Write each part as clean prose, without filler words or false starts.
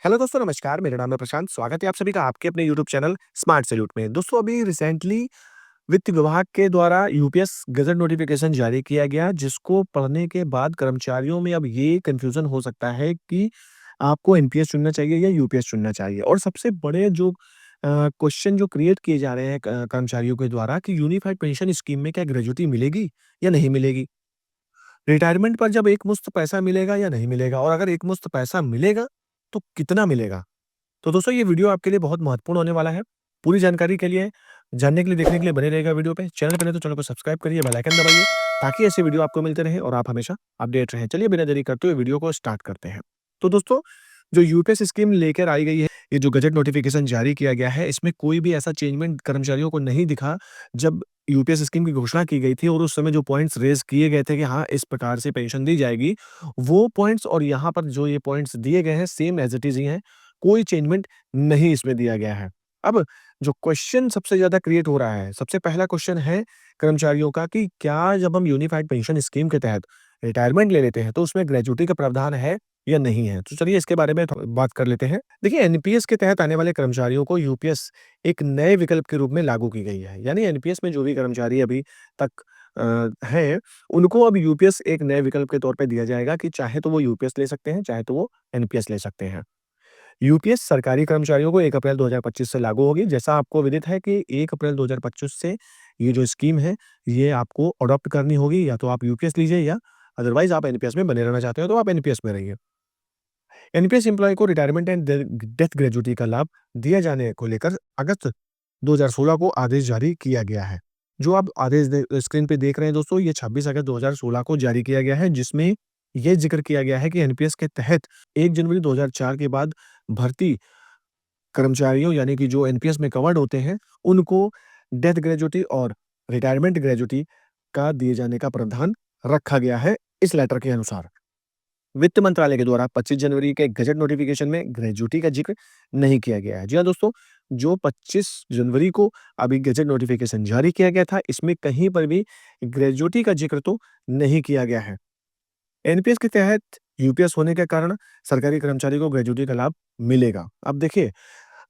Hello दोस्तों, नमस्कार। मेरा नाम है प्रशांत। स्वागत है आप सभी का आपके अपने यूट्यूब चैनल स्मार्ट सैल्यूट में। दोस्तों, अभी रिसेंटली वित्त विभाग के द्वारा यूपीएस गज़ट नोटिफ़िकेशन जारी किया गया, जिसको पढ़ने के बाद कर्मचारियों में अब ये कन्फ्यूज़न हो सकता है कि आपको एनपीएस चुनना चाहिए या यूपीएस चुनना चाहिए। और सबसे बड़े जो क्वेश्चन जो क्रिएट किए जा रहे हैं कर्मचारियों के द्वारा कि यूनिफाइड पेंशन स्कीम में क्या ग्रेच्युटी मिलेगी या नहीं मिलेगी? रिटायरमेंट पर जब एकमुश्त पैसा मिलेगा या नहीं मिलेगा? और अगर एकमुश्त पैसा मिलेगा, तो कितना मिलेगा? तो दोस्तों, ये वीडियो आपके लिए बहुत महत्वपूर्ण होने वाला है। पूरी जानकारी के लिए, जानने के लिए, देखने के लिए बने रहिएगा वीडियो पे। चैनल पे नए तो चैनल को सब्सक्राइब करिए, बेल आइकन दबाइए ताकि ऐसे वीडियो आपको मिलते रहें और आप हमेशा अपडेट रहें। चलिए बिना देरी करते हुए वीडियो को स्टार्ट करते हैं। तो दोस्तों, जो यूपीएस स्कीम लेकर आई गई है, ये जो गज़ट नोटिफ़िकेशन जारी किया गया है, इसमें कोई भी ऐसा चेंजमेंट कर्मचारियों को नहीं दिखा। जब यूपीएस स्कीम की घोषणा की गई थी और उस समय जो पॉइंट्स रेज़ किए गए थे कि हाँ, इस प्रकार से पेंशन दी जाएगी, वो पॉइंट्स और यहाँ पर जो ये पॉइंट्स दिए गए हैं, सेम एज़ इट इज़ ही हैं। कोई चेंजमेंट नहीं इसमें दिया गया है। अब जो क्वेश्चन सबसे ज़्यादा क्रिएट हो रहा है, सबसे पहला क्वेश्चन है कर्मचारियों का कि क्या जब हम यूनिफाइड पेंशन स्कीम के तहत रिटायरमेंट ले लेते हैं, तो उसमें ग्रेच्युटी का प्रावधान है या नहीं है? तो चलिए इसके बारे में बात कर लेते हैं। देखिए, एनपीएस के तहत आने वाले कर्मचारियों को यूपीएस एक नए विकल्प के रूप में लागू की गई है। यानी एनपीएस में जो भी कर्मचारी अभी तक हैं, उनको अब यूपीएस एक नए विकल्प के तौर पे दिया जाएगा कि चाहे तो वो यूपीएस ले सकते हैं, चाहे तो वो एनपीएस ले सकते हैं। यूपीएस सरकारी कर्मचारियों को 1 अप्रैल 2025 से लागू होगी। जैसा आपको विदित है कि 1 अप्रैल 2025 से ये जो स्कीम है, ये आपको अडॉप्ट करनी होगी। या तो आप यूपीएस लीजिए या अदरवाइज़ आप एनपीएस में बने रहना चाहते हो, तो आप एनपीएस में रहिए। एनपीएस एम्प्लॉयी को रिटायरमेंट एंड डेथ ग्रेच्युटी का लाभ दिए जाने को लेकर अगस्त 2016 को आदेश जारी किया गया है। जो आप आदेश स्क्रीन पे देख रहे हैं दोस्तों, ये 26 अगस्त 2016 को जारी किया गया है, जिसमें ये जिक्र किया गया है कि एनपीएस के तहत 1 जनवरी 2004 के बाद भर्ती कर्मचारियों, यानी कि जो एनपीएस में कवर्ड होते हैं, उनको डेथ ग्रेच्युटी और रिटायरमेंट ग्रेच्युटी का दिए जाने का प्रावधान रखा गया है इस लेटर के अनुसार। वित्त मंत्रालय के द्वारा 25 जनवरी के गज़ट नोटिफ़िकेशन में ग्रेच्युटी का ज़िक्र नहीं किया गया है। जी हाँ दोस्तों, जो 25 जनवरी को अभी गज़ट नोटिफ़िकेशन जारी किया गया था, इसमें कहीं पर भी ग्रेच्युटी का ज़िक्र तो नहीं किया गया है। एनपीएस के तहत यूपीएस होने के कारण सरकारी कर्मचारी को ग्रेच्युटी का लाभ मिलेगा। अब देखिए,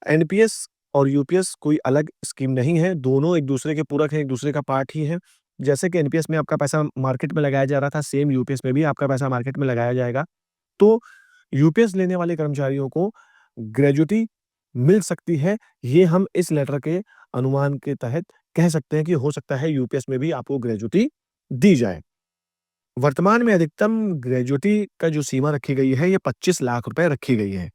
एनपीएस और यूपीएस कोई अलग स्कीम नहीं है, दोनों एक-दूसरे के पूरक हैं, एक-दूसरे का पार्ट ही हैं। जैसे कि एनपीएस में आपका पैसा मार्केट में लगाया जा रहा था, सेम यूपीएस में भी आपका पैसा मार्केट में लगाया जाएगा। तो यूपीएस लेने वाले कर्मचारियों को ग्रेच्युटी मिल सकती है, ये हम इस लेटर के अनुमान के तहत कह सकते हैं कि हो सकता है यूपीएस में भी आपको ग्रेच्युटी दी जाए। वर्तमान में अधिकतम ग्रेच्युटी का जो सीमा रखी गई है, ये 25 लाख रुपए रखी गई है।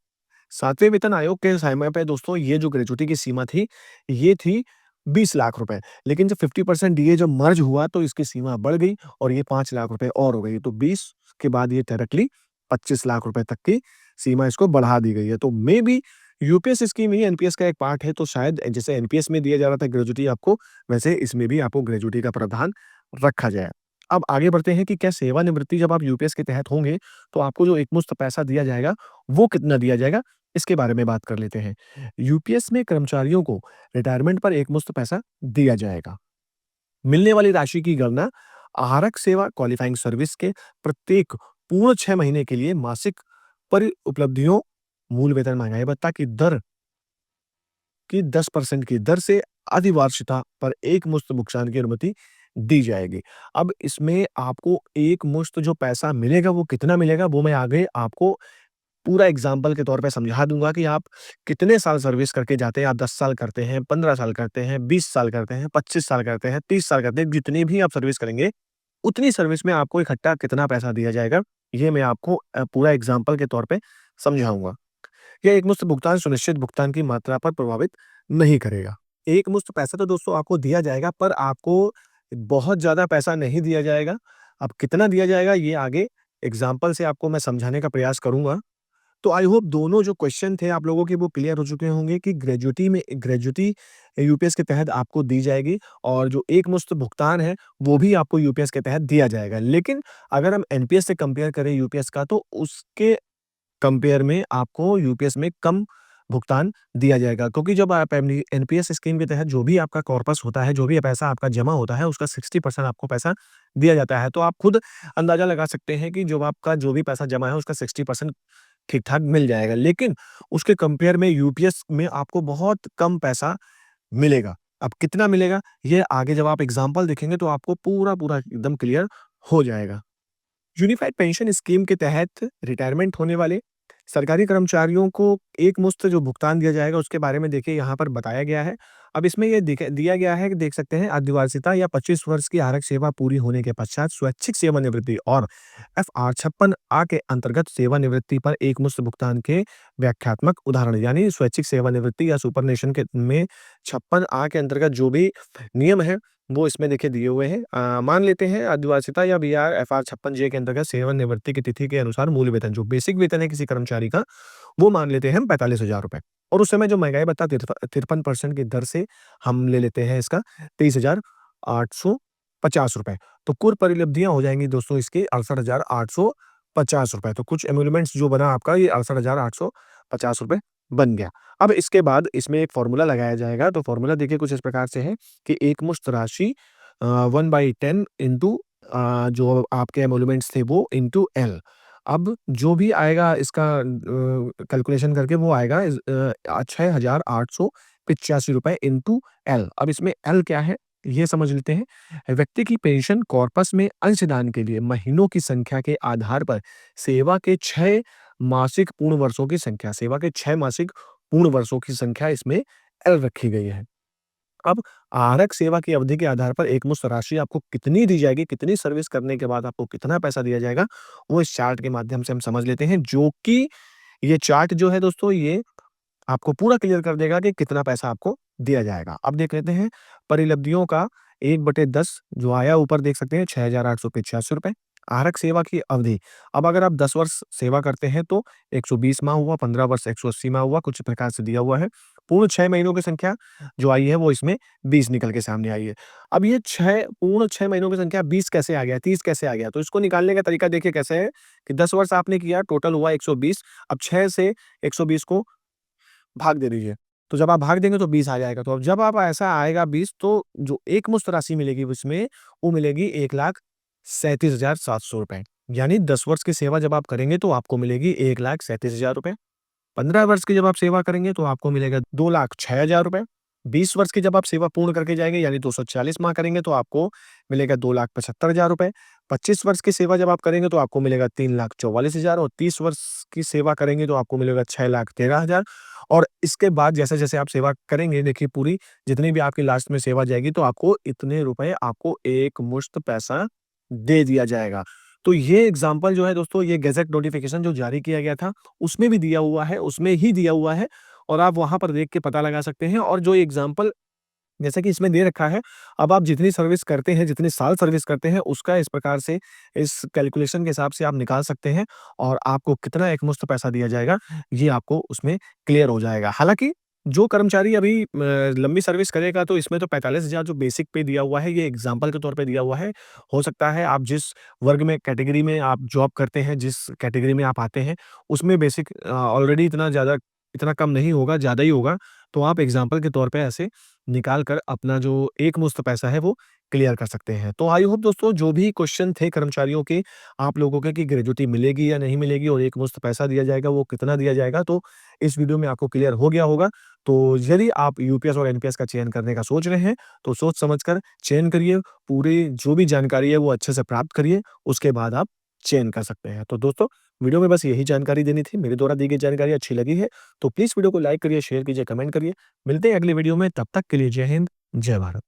7वें वेतन आयोग के समय पे दोस्तों, ये जो ग्रेच्युटी की सीमा थी, ये थी 20 लाख रुपए। लेकिन जब 50% डीए जब मर्ज हुआ, तो इसकी सीमा बढ़ गई और ये 5 लाख रुपए और हो गई। तो 20 के बाद ये डायरेक्टली 25 लाख रुपए तक की सीमा इसको बढ़ा दी गई है। तो मेबी यूपीएस स्कीम ही एनपीएस का एक पार्ट है, तो शायद जैसे एनपीएस में दिया जा रहा था ग्रेच्युटी आपको, वैसे इसमें भी आपको ग्रेच्युटी का प्रावधान रखा जाए। अब आगे बढ़ते हैं कि क्या सेवानिवृत्ति जब आप यूपीएस के तहत होंगे, तो आपको जो एकमुश्त पैसा दिया जाएगा, वो कितना दिया जाएगा? इसके बारे में बात कर लेते हैं। यूपीएस में कर्मचारियों को रिटायरमेंट पर एकमुश्त पैसा दिया जाएगा। मिलने वाली राशि की गणना आहारक सेवा क्वालिफाइंग सर्विस के प्रत्येक पूर्ण 6 महीने के लिए मासिक उपलब्धियों, मूल वेतन महंगाई भत्ता की दर की 10% की दर से अधिवार्षिकता पर एकमुश्त भुगतान की अनुमति दी जाएगी। अब इसमें आपको एकमुश्त जो पैसा मिलेगा, वो कितना मिलेगा, वो मैं आगे आपको पूरा एग्ज़ाम्पल के तौर पे समझा दूँगा कि आप कितने साल सर्विस करके जाते हैं। आप 10 साल करते हैं, 15 साल करते हैं, 20 साल करते हैं, 25 साल करते हैं, 30 साल करते हैं, जितनी भी आप सर्विस करेंगे, उतनी सर्विस में आपको इकट्ठा कितना पैसा दिया जाएगा, ये मैं आपको पूरा एग्ज़ाम्पल के तौर पे समझाऊँगा। यह एकमुश्त भुगतान सुनिश्चित भुगतान की मात्रा पर प्रभावित नहीं करेगा। एकमुश्त पैसा तो दोस्तों आपको दिया जाएगा, पर आपको बहुत ज़्यादा पैसा नहीं दिया जाएगा। अब कितना दिया जाएगा, ये आगे एग्ज़ाम्पल से आपको मैं समझाने का प्रयास करूँगा। तो आई होप दोनों जो क्वेश्चन थे आप लोगों के, वो क्लियर हो चुके होंगे कि ग्रेच्युटी यूपीएस के तहत आपको दी जाएगी और जो एकमुश्त भुगतान है, वो भी आपको यूपीएस के तहत दिया जाएगा। लेकिन अगर हम एनपीएस से कंपेयर करें यूपीएस का, तो उसके कंपेयर में आपको यूपीएस में कम भुगतान दिया जाएगा, क्योंकि जब आप एनपीएस स्कीम के तहत जो भी आपका कॉर्पस होता है, जो भी पैसा आपका जमा होता है, उसका 60% आपको पैसा दिया जाता है। तो आप खुद अंदाज़ा लगा सकते हैं कि जो आपका जो भी पैसा जमा है, उसका 60% ठीक-ठाक मिल जाएगा। लेकिन उसके कंपेयर में यूपीएस में आपको बहुत कम पैसा मिलेगा। अब कितना मिलेगा, ये आगे जब आप एग्ज़ाम्पल देखेंगे तो आपको पूरा-पूरा एकदम क्लियर हो जाएगा। यूनिफाइड पेंशन स्कीम के तहत रिटायरमेंट होने वाले सरकारी कर्मचारियों को एक मुश्त जो भुगतान दिया जाएगा उसके बारे में देखिए यहाँ पर बताया गया है। अब इसमें ये दिया गया है कि देख सकते हैं आदिवासिता या 25 वर्ष की आरक्षी सेवा पूरी होने के पश्चात स्वैच्छिक सेवानिवृत्ति और एफआर 56 आ के अंतर्गत सेवानिवृत्ति पर एक मुश्त भुगतान के व्याख्यात्मक उदाहरण यानी स्वैच्छिक सेवानिवृत्ति या सुपरनेशन के में 56 आ के अंतर्गत जो भी नियम है वो इसमें देखिए दिए हुए हैं। मान लेते हैं आदिवासिता या बीआर एफआर 56 जे के अंतर्गत सेवानिवृत्ति की तिथि के अनुसार मूल वेतन जो बेसिक वेतन है किसी कर्मचारी का, वो मान लेते हैं हम 45,000 रुपए और उस समय जो महँगाई भत्ता 53% की दर से हम ले लेते हैं इसका 23,850 रुपए। तो कुल परिलब्धियाँ हो जाएँगी दोस्तों इसकी 68,850 रुपए। तो कुछ एमोल्यूमेंट्स जो बना आपका ये 68,850 रुपए बन गया। अब इसके बाद इसमें एक फ़ॉर्मूला लगाया जाएगा, तो फ़ॉर्मूला देखिए कुछ इस प्रकार से है कि एकमुश्त राशि 1/10 इंटू जो आपके एमोल्यूमेंट्स थे वो इंटू एल। अब जो भी आएगा इसका कैलकुलेशन करके वो आएगा 6,885 रुपए इंटू एल। अब इसमें एल क्या है, ये समझ लेते हैं। व्यक्ति की पेंशन कॉर्पस में अंशदान के लिए महीनों की संख्या के आधार पर सेवा के 6 मासिक पूर्ण वर्षों की संख्या सेवा के 6 मासिक पूर्ण वर्षों की संख्या इसमें एल रखी गई है। अब आरक सेवा की अवधि के आधार पर एकमुश्त राशि आपको कितनी दी जाएगी, कितनी सर्विस करने के बाद आपको कितना पैसा दिया जाएगा, वो इस चार्ट के माध्यम से हम समझ लेते हैं, जो कि ये चार्ट जो है दोस्तों ये आपको पूरा क्लियर कर देगा कि कितना पैसा आपको दिया जाएगा। अब देख लेते हैं परिलब्धियों का 1/10 जो आया ऊपर देख सकते हैं 6,885 रुपए। आरक सेवा की अवधि, अब अगर आप 10 वर्ष सेवा करते हैं तो 120 माह हुआ, 15 वर्ष 180 माह हुआ, कुछ प्रकार से दिया हुआ है। पूर्ण 6 महीनों की संख्या जो आई है वो इसमें 20 निकल के सामने आई है। अब ये 6 पूर्ण 6 महीनों की संख्या 20 कैसे आ गया, 30 कैसे आ गया? तो इसको निकालने का तरीका देखिए कैसे है कि 10 वर्ष आपने किया, टोटल हुआ 120, अब 6 से 120 को भाग दे दीजिए। तो जब आप भाग देंगे तो 20 आ जाएगा। तो अब जब आप ऐसा आएगा 20 तो जो एकमुश्त राशि मिलेगी उसमें, वो मिलेगी 1,37,700 रुपए। यानी 10 वर्ष की सेवा जब आप करेंगे तो आपको मिलेगी 1,37,000 रुपए। 15 वर्ष की जब आप सेवा करेंगे तो आपको मिलेगा 2,06,000 रुपए। 20 वर्ष की जब आप सेवा पूर्ण करके जाएँगे यानी 240 माह करेंगे तो आपको मिलेगा 2,75,000 रुपए। 25 वर्ष की सेवा जब आप करेंगे तो आपको मिलेगा 3,44,000 और 30 वर्ष की सेवा करेंगे तो आपको मिलेगा 6,13,000 और इसके बाद जैसे-जैसे आप सेवा करेंगे देखिए पूरी जितनी भी आपकी लास्ट में सेवा जाएगी तो आपको इतने रुपए आपको एकमुश्त पैसा दे दिया जाएगा। तो ये एग्ज़ाम्पल जो है दोस्तों ये गज़ेट नोटिफ़िकेशन जो जारी किया गया था, उसमें भी दिया हुआ है, उसमें ही दिया हुआ है और आप वहाँ पर देख के पता लगा सकते हैं और जो एग्ज़ाम्पल जैसा कि इसमें दे रखा है, अब आप जितनी सर्विस करते हैं, जितने साल सर्विस करते हैं, उसका इस प्रकार से इस कैलकुलेशन के हिसाब से आप निकाल सकते हैं और आपको कितना एकमुश्त पैसा दिया जाएगा, ये आपको उसमें क्लियर हो जाएगा। हालाँकि जो कर्मचारी अभी लंबी सर्विस करेगा तो इसमें तो 45,000 जो बेसिक पे दिया हुआ है, ये एग्ज़ाम्पल के तौर पे दिया हुआ है। हो सकता है आप जिस वर्ग में कैटेगरी में आप जॉब करते हैं, जिस कैटेगरी में आप आते हैं, उसमें बेसिक ऑलरेडी इतना कम नहीं होगा, ज़्यादा ही होगा। तो आप एग्ज़ाम्पल के तौर पे ऐसे निकाल कर अपना जो एकमुश्त पैसा है वो क्लियर कर सकते हैं। तो आई होप दोस्तों जो भी क्वेश्चन थे कर्मचारियों के आप लोगों के कि ग्रेच्युटी मिलेगी या नहीं मिलेगी और एकमुश्त पैसा दिया जाएगा वो कितना दिया जाएगा तो इस वीडियो में आपको क्लियर हो गया होगा। तो यदि आप यूपीएस और एनपीएस का चयन करने का सोच रहे हैं तो सोच समझ कर चयन करिए, पूरी जो भी जानकारी है वो अच्छे से प्राप्त करिए, उसके बाद आप चयन कर सकते हैं। तो दोस्तों वीडियो में बस यही जानकारी देनी थी, मेरे द्वारा दी गई जानकारी अच्छी लगी है तो प्लीज़ वीडियो को लाइक करिए, शेयर कीजिए, कमेंट करिए। मिलते हैं अगली वीडियो में, तब तक के लिए जय हिंद, जय भारत।